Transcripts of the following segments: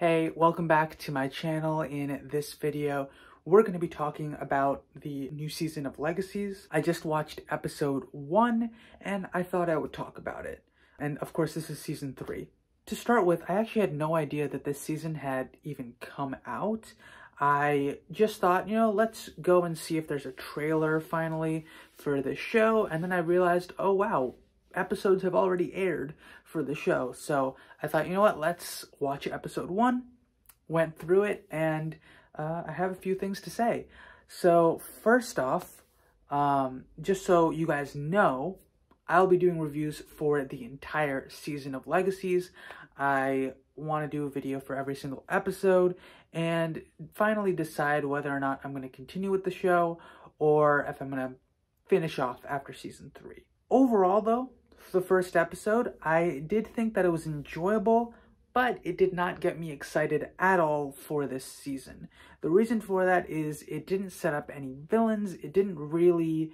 Hey, welcome back to my channel. In this video, we're going to be talking about the new season of Legacies. I just watched episode 1 and I thought I would talk about it. And of course, this is season 3. To start with, I actually had no idea that this season had even come out. I just thought, let's go and see if there's a trailer finally for the show. And then I realized, oh wow, episodes have already aired for the show. So I thought, let's watch episode 1. Went through it, and I have a few things to say. So first off, just so you guys know, I'll be doing reviews for the entire season of Legacies. I want to do a video for every single episode and finally decide whether or not I'm going to continue with the show or if I'm going to finish off after season 3. Overall, though, for the first episode, I did think that it was enjoyable, but it did not get me excited at all for this season. The reason for that is it didn't set up any villains. It didn't really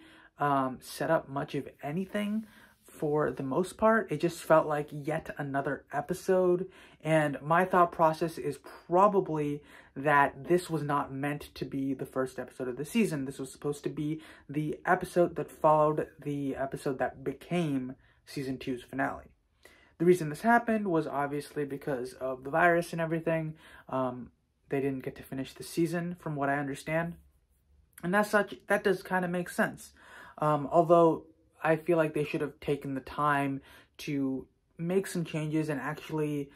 set up much of anything for the most part. It just felt like yet another episode, and my thought process is probably that this was not meant to be the first episode of the season. This was supposed to be the episode that followed the episode that became season 2's finale. The reason this happened was obviously because of the virus and everything. They didn't get to finish the season, from what I understand. And as such, that does kind of make sense. Although I feel like they should have taken the time to make some changes and actually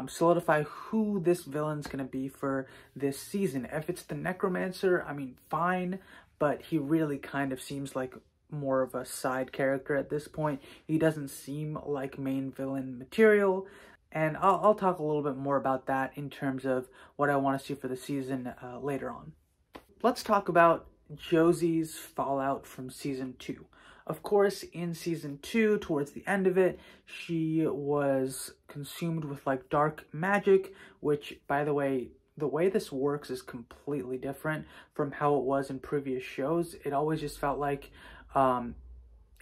solidify who this villain's going to be for this season. If it's the Necromancer, I mean, fine, but he really kind of seems like more of a side character at this point. He doesn't seem like main villain material, and I'll talk a little bit more about that in terms of what I want to see for the season later on. Let's talk about Josie's fallout from season 2. Of course, in season 2, towards the end of it, she was consumed with like dark magic, which, by the way this works is completely different from how it was in previous shows. It always just felt like I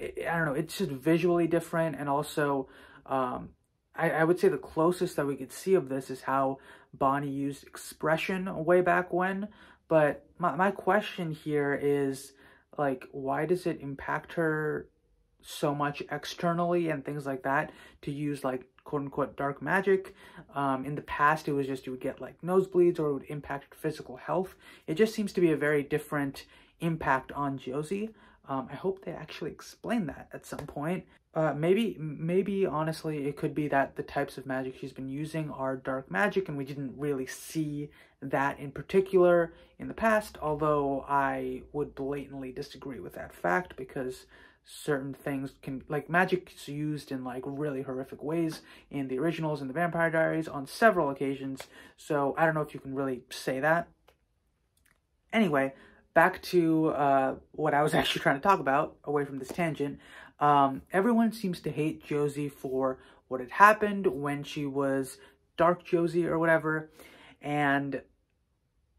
don't know, it's just visually different, and also I would say the closest that we could see of this is how Bonnie used expression way back when. But my question here is, like, why does it impact her so much externally and things like that to use, like, quote-unquote dark magic? In the past, it was just you would get like nosebleeds or it would impact physical health. It just seems to be a very different impact on Josie. I hope they actually explain that at some point. Maybe honestly, it could be that the types of magic she's been using are dark magic and we didn't really see that in particular in the past, although I would blatantly disagree with that fact because certain things can, like, magic's used in like really horrific ways in the originals and the Vampire Diaries on several occasions, so I don't know if you can really say that. Anyway, back to what I was actually trying to talk about, away from this tangent. Everyone seems to hate Josie for what had happened when she was Dark Josie or whatever, and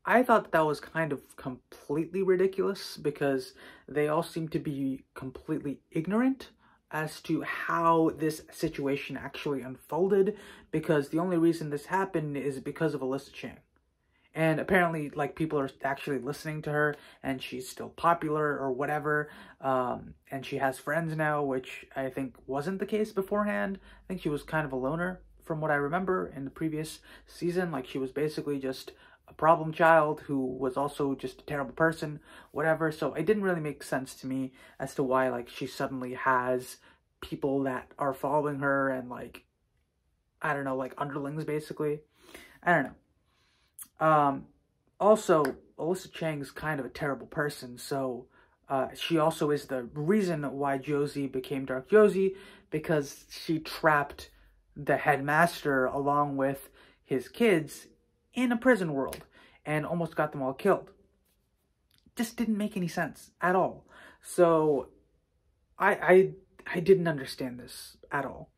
I thought that was kind of completely ridiculous because they all seem to be completely ignorant as to how this situation actually unfolded, because the only reason this happened is because of Alyssa Chang. And apparently, like, people are actually listening to her, and she's still popular or whatever, and she has friends now, which I think wasn't the case beforehand. I think she was kind of a loner, from what I remember in the previous season. Like, she was basically just a problem child who was also just a terrible person, whatever. So it didn't really make sense to me as to why, like, she suddenly has people that are following her and, like, I don't know, like underlings, basically. I don't know. Also, Alyssa Chang's kind of a terrible person, so she also is the reason why Josie became Dark Josie, because she trapped the headmaster along with his kids in a prison world and almost got them all killed. Just didn't make any sense at all. So I didn't understand this at all.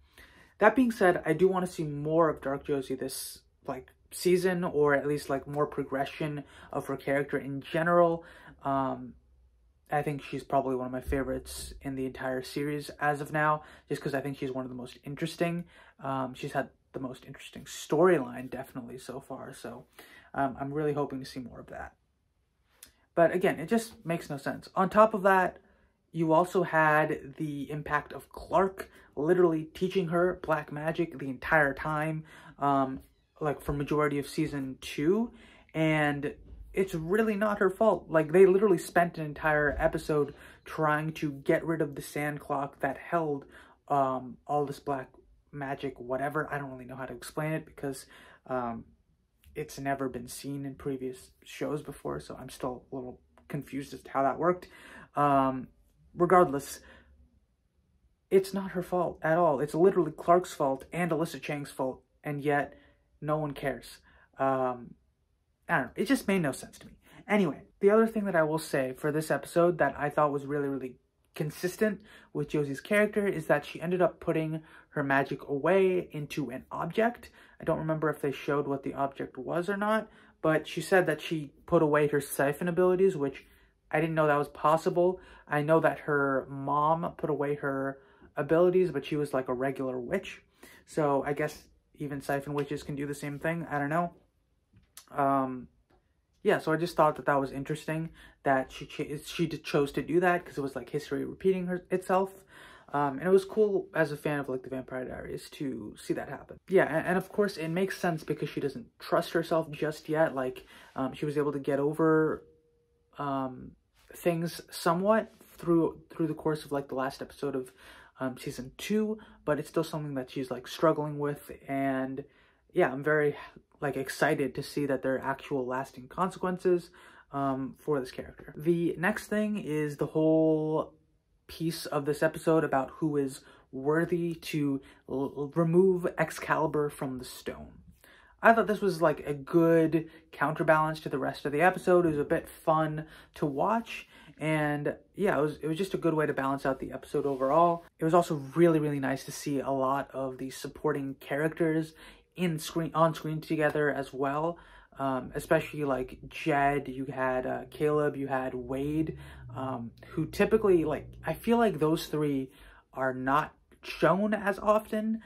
That being said, I do want to see more of Dark Josie this, like, season, or at least like more progression of her character in general. I think she's probably one of my favorites in the entire series as of now, just because I think she's one of the most interesting. She's had the most interesting storyline, definitely, so far. So I'm really hoping to see more of that. But again, it just makes no sense. On top of that, you also had the impact of Clark literally teaching her black magic the entire time, like for majority of season 2, and it's really not her fault. Like, they literally spent an entire episode trying to get rid of the sand clock that held all this black magic, whatever. I don't really know how to explain it because it's never been seen in previous shows before, so I'm still a little confused as to how that worked. Regardless, it's not her fault at all. It's literally Clark's fault and Alyssa Chang's fault, and yet no one cares. I don't know. It just made no sense to me. Anyway, the other thing that I will say for this episode that I thought was really, really consistent with Josie's character is that she ended up putting her magic away into an object. I don't remember if they showed what the object was or not, but she said that she put away her siphon abilities, which I didn't know that was possible. I know that her mom put away her abilities, but she was like a regular witch. So I guess even siphon witches can do the same thing. I don't know. Yeah, so I just thought that that was interesting that she chose to do that because it was like history repeating itself. And it was cool as a fan of like the Vampire Diaries to see that happen. Yeah, and of course it makes sense because she doesn't trust herself just yet. Like, she was able to get over things somewhat through the course of like the last episode of season 2, but it's still something that she's like struggling with. And yeah, I'm very like excited to see that there are actual lasting consequences for this character. The next thing is the whole piece of this episode about who is worthy to remove Excalibur from the stone. I thought this was like a good counterbalance to the rest of the episode. It was a bit fun to watch, and yeah, it was just a good way to balance out the episode overall. It was also really, really nice to see a lot of the supporting characters on screen together as well. Especially like Jed, you had Caleb, you had Wade, who typically, like, I feel like those three are not shown as often.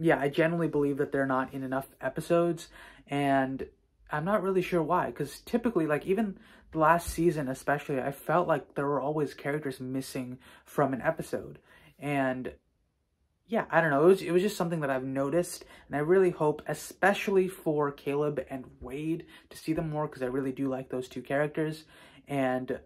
Yeah, I genuinely believe that they're not in enough episodes, and I'm not really sure why, because typically, like, even the last season especially, I felt like there were always characters missing from an episode. And yeah, I don't know, it was just something that I've noticed, and I really hope, especially for Caleb and Wade, to see them more, because I really do like those two characters. And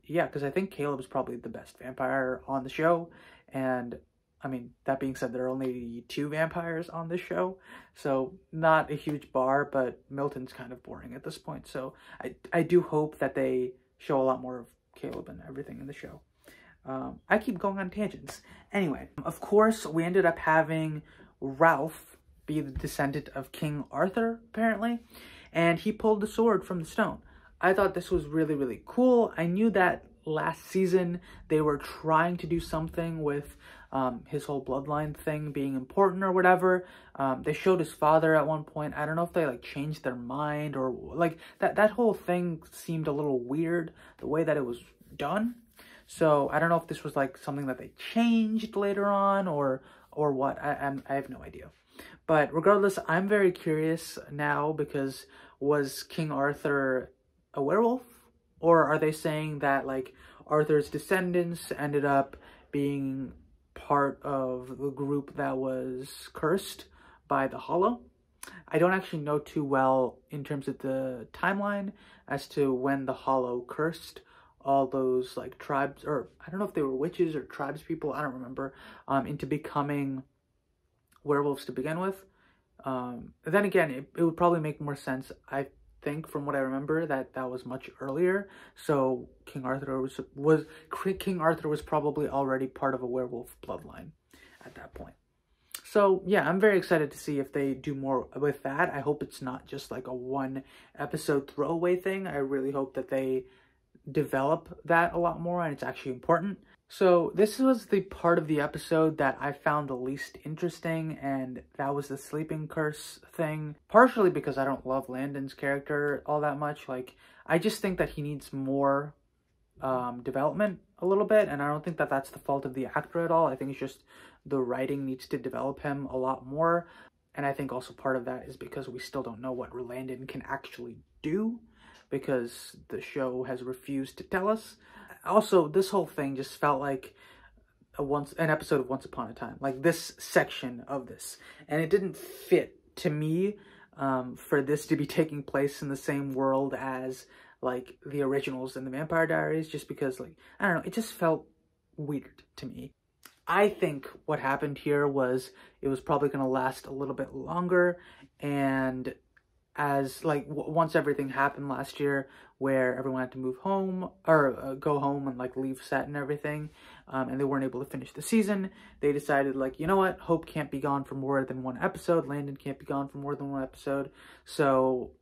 yeah, because I think Caleb is probably the best vampire on the show, and I mean, that being said, there are only 2 vampires on this show, so not a huge bar, but Milton's kind of boring at this point, so I do hope that they show a lot more of Caleb and everything in the show. I keep going on tangents. Anyway, of course, we ended up having Ralph be the descendant of King Arthur, apparently, and he pulled the sword from the stone. I thought this was really, really cool. I knew that last season they were trying to do something with his whole bloodline thing being important or whatever. They showed his father at one point. I don't know if they like changed their mind or like that whole thing seemed a little weird, the way that it was done. So I don't know if this was like something that they changed later on or what. I have no idea. But regardless, I'm very curious now, because was King Arthur a werewolf? Or are they saying that like Arthur's descendants ended up being part of the group that was cursed by the Hollow? I don't actually know too well in terms of the timeline as to when the Hollow cursed all those like tribes, or I don't know if they were witches or tribes people, I don't remember, into becoming werewolves to begin with. Then again, it would probably make more sense, I think, from what I remember, that was much earlier. So King Arthur was probably already part of a werewolf bloodline at that point. So yeah, I'm very excited to see if they do more with that. I hope it's not just like a 1 episode throwaway thing. I really hope that they develop that a lot more and it's actually important. So this was the part of the episode that I found the least interesting, and that was the sleeping curse thing. Partially because I don't love Landon's character all that much. Like, I just think that he needs more development a little bit, and I don't think that that's the fault of the actor at all. I think it's just the writing needs to develop him a lot more. And I think also part of that is because we still don't know what Landon can actually do, because the show has refused to tell us. Also, this whole thing just felt like an episode of Once Upon a Time, like this section of this. And it didn't fit to me for this to be taking place in the same world as like the originals in the Vampire Diaries, just because, like, I don't know, it just felt weird to me. I think what happened here was it was probably going to last a little bit longer, and as like once everything happened last year where everyone had to move home or go home and like leave set and everything, and they weren't able to finish the season, they decided, like, you know what, Hope can't be gone for more than one episode, Landon can't be gone for more than one episode. So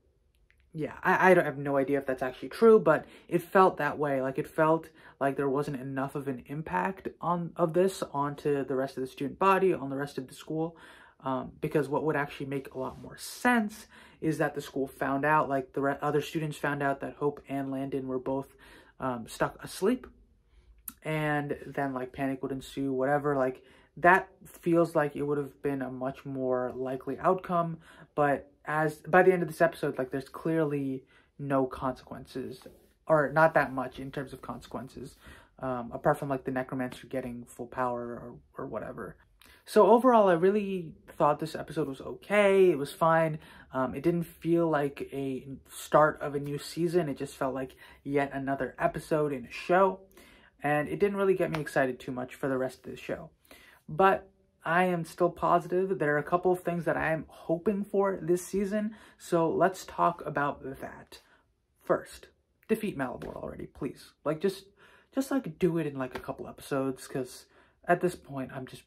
yeah, I have no idea if that's actually true, but it felt that way. Like, it felt like there wasn't enough of an impact of this onto the rest of the student body, on the rest of the school, because what would actually make a lot more sense is that the school found out, like the other students found out, that Hope and Landon were both stuck asleep, and then like panic would ensue, whatever. Like, that feels like it would have been a much more likely outcome. But as by the end of this episode, like, there's clearly no consequences, or not that much in terms of consequences, apart from like the necromancer getting full power or whatever. So overall, I really thought this episode was okay. It was fine. It didn't feel like a start of a new season. It just felt like yet another episode in a show. And it didn't really get me excited too much for the rest of the show. But I am still positive. There are a couple of things that I am hoping for this season. So let's talk about that. First, defeat Malivore already, please. Like, just like do it in like a couple episodes, because at this point I'm just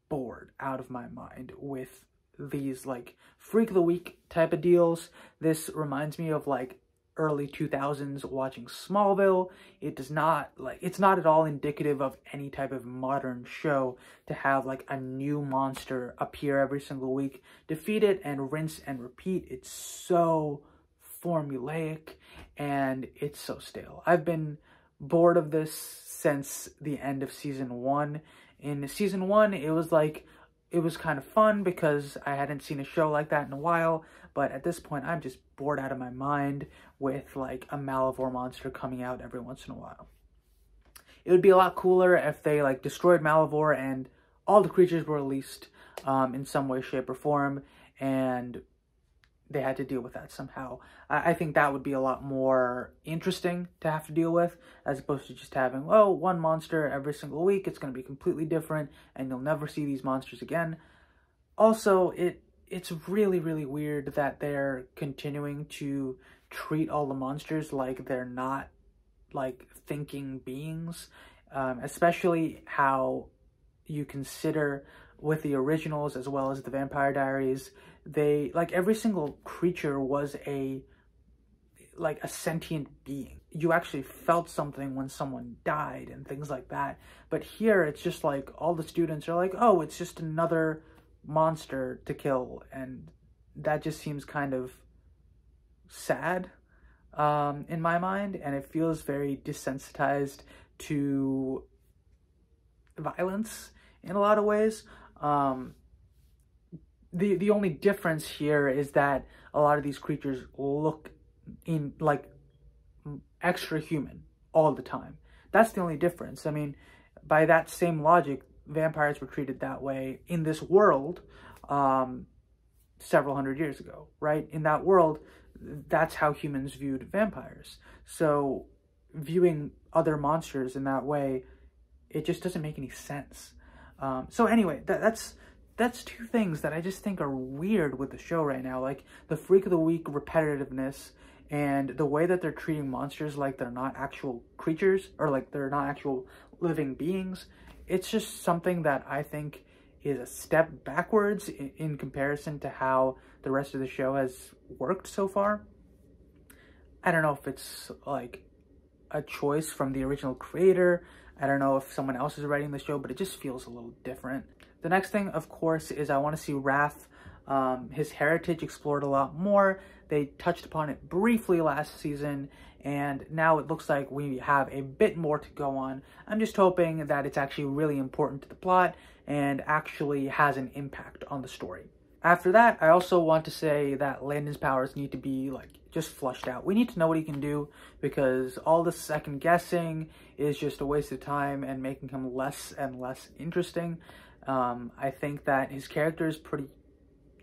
bored out of my mind with these like freak of the week type of deals. This reminds me of like early 2000s watching Smallville. It does not, like, it's not at all indicative of any type of modern show to have like a new monster appear every single week, defeat it, and rinse and repeat. It's so formulaic and it's so stale. I've been bored of this since the end of season 1. In season 1, it was like, it was kind of fun because I hadn't seen a show like that in a while, but at this point, I'm just bored out of my mind with like a Malivore monster coming out every once in a while. It would be a lot cooler if they like destroyed Malivore and all the creatures were released in some way, shape, or form, and they had to deal with that somehow. I think that would be a lot more interesting to have to deal with, as opposed to just having, oh, one monster every single week. It's going to be completely different, and you'll never see these monsters again. Also, it's really, really weird that they're continuing to treat all the monsters like they're not, like, thinking beings, especially how you consider with the originals as well as the Vampire Diaries, they, like, every single creature was a sentient being. You actually felt something when someone died and things like that. But here, it's just like all the students are like, oh, it's just another monster to kill. And that just seems kind of sad in my mind. And it feels very desensitized to violence in a lot of ways. The only difference here is that a lot of these creatures look in like extra human all the time. That's the only difference. I mean, by that same logic, vampires were treated that way in this world several hundred years ago, right? In that world, that's how humans viewed vampires. So viewing other monsters in that way, it just doesn't make any sense. So anyway, that's two things that I just think are weird with the show right now. Like, the freak of the week repetitiveness and the way that they're treating monsters like they're not actual creatures, or like they're not actual living beings. It's just something that I think is a step backwards in comparison to how the rest of the show has worked so far. I don't know if it's like a choice from the original creator. I don't know if someone else is writing the show, but it just feels a little different. The next thing, of course, is I want to see Wrath, his heritage explored a lot more. They touched upon it briefly last season, and now it looks like we have a bit more to go on. I'm just hoping that it's actually really important to the plot and actually has an impact on the story. After that, I also want to say that Landon's powers need to be, like, just flushed out. We need to know what he can do, because all the second guessing is just a waste of time and making him less and less interesting. I think that his character is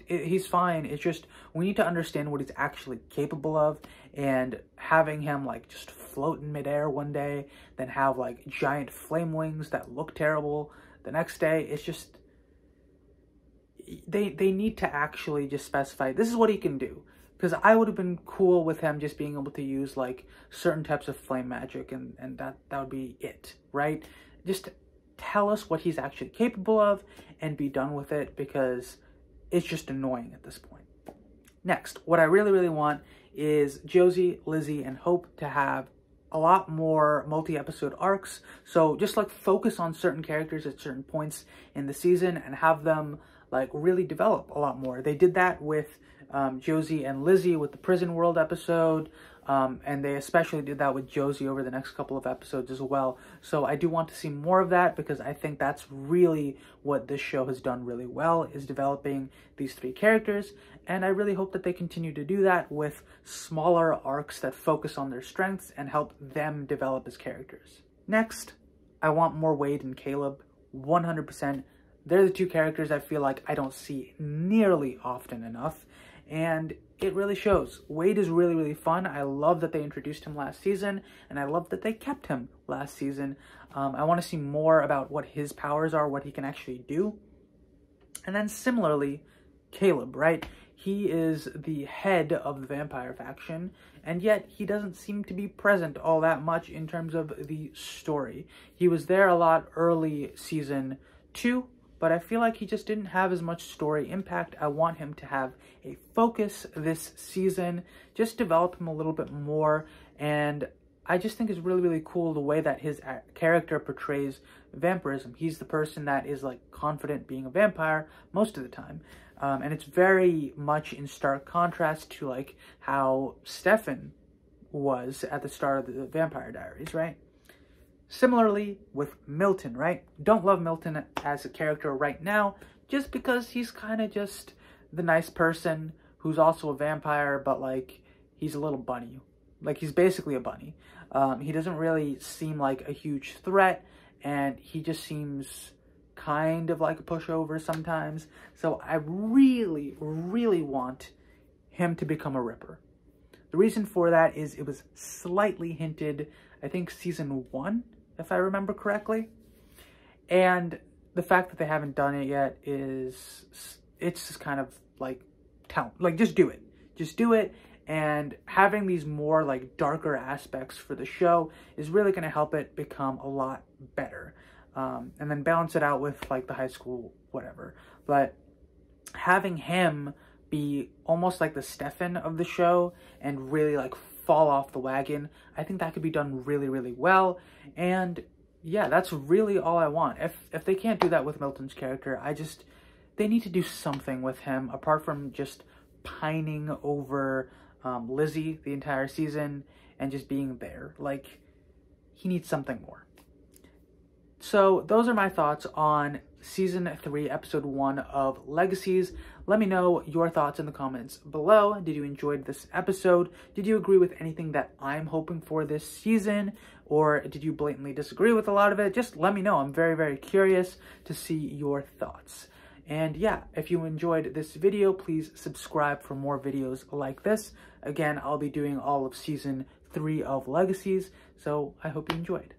he's fine. It's just, we need to understand what he's actually capable of, and having him, like, just float in midair one day, then have, like, giant flame wings that look terrible the next day. It's just, they need to actually just specify, this is what he can do. Because I would have been cool with him just being able to use, like, certain types of flame magic, and that would be it, right? Just tell us what he's actually capable of and be done with it, because it's just annoying at this point. Next, what I really, really want is Josie, Lizzie, and Hope to have a lot more multi-episode arcs. So just, like, focus on certain characters at certain points in the season and have them, like, really develop a lot more. They did that with Josie and Lizzie with the Prison World episode, and they especially did that with Josie over the next couple of episodes as well. So I do want to see more of that, because I think that's really what this show has done really well, is developing these three characters, and I really hope that they continue to do that with smaller arcs that focus on their strengths and help them develop as characters. Next, I want more Wade and Caleb, 100%. They're the two characters I feel like I don't see nearly often enough, and it really shows. Wade is really, really fun. I love that they introduced him last season, and I love that they kept him last season. I want to see more about what his powers are, what he can actually do. And then similarly, Caleb, right? He is the head of the vampire faction, and yet he doesn't seem to be present all that much in terms of the story. He was there a lot early season 2, but I feel like he just didn't have as much story impact. I want him to have a focus this season, just develop him a little bit more, and I just think it's really, really cool the way that his character portrays vampirism. He's the person that is, like, confident being a vampire most of the time, and it's very much in stark contrast to, like, how Stefan was at the start of the Vampire Diaries, right? Similarly with Milton, right? Don't love Milton as a character right now, just because he's kind of just the nice person who's also a vampire, but, like, he's a little bunny. Like, he's basically a bunny. He doesn't really seem like a huge threat, and he just seems kind of like a pushover sometimes. So I really, really want him to become a Ripper. The reason for that is it was slightly hinted, I think, season 1, if I remember correctly. And the fact that they haven't done it yet is, it's just kind of like, just do it. Just do it. And having these more, like, darker aspects for the show is really going to help it become a lot better. And then balance it out with, like, the high school whatever. But having him be almost like the Stefan of the show and really, like, fall off the wagon, I think that could be done really, really well. And yeah, that's really all I want. If they can't do that with Milton's character, they need to do something with him apart from just pining over Lizzie the entire season and just being there. Like, he needs something more. So those are my thoughts on Season 3, Episode 1 of Legacies. Let me know your thoughts in the comments below. Did you enjoy this episode? Did you agree with anything that I'm hoping for this season? Or did you blatantly disagree with a lot of it? Just let me know. I'm very, very curious to see your thoughts. And yeah, if you enjoyed this video, please subscribe for more videos like this. Again, I'll be doing all of Season 3 of Legacies, so I hope you enjoyed.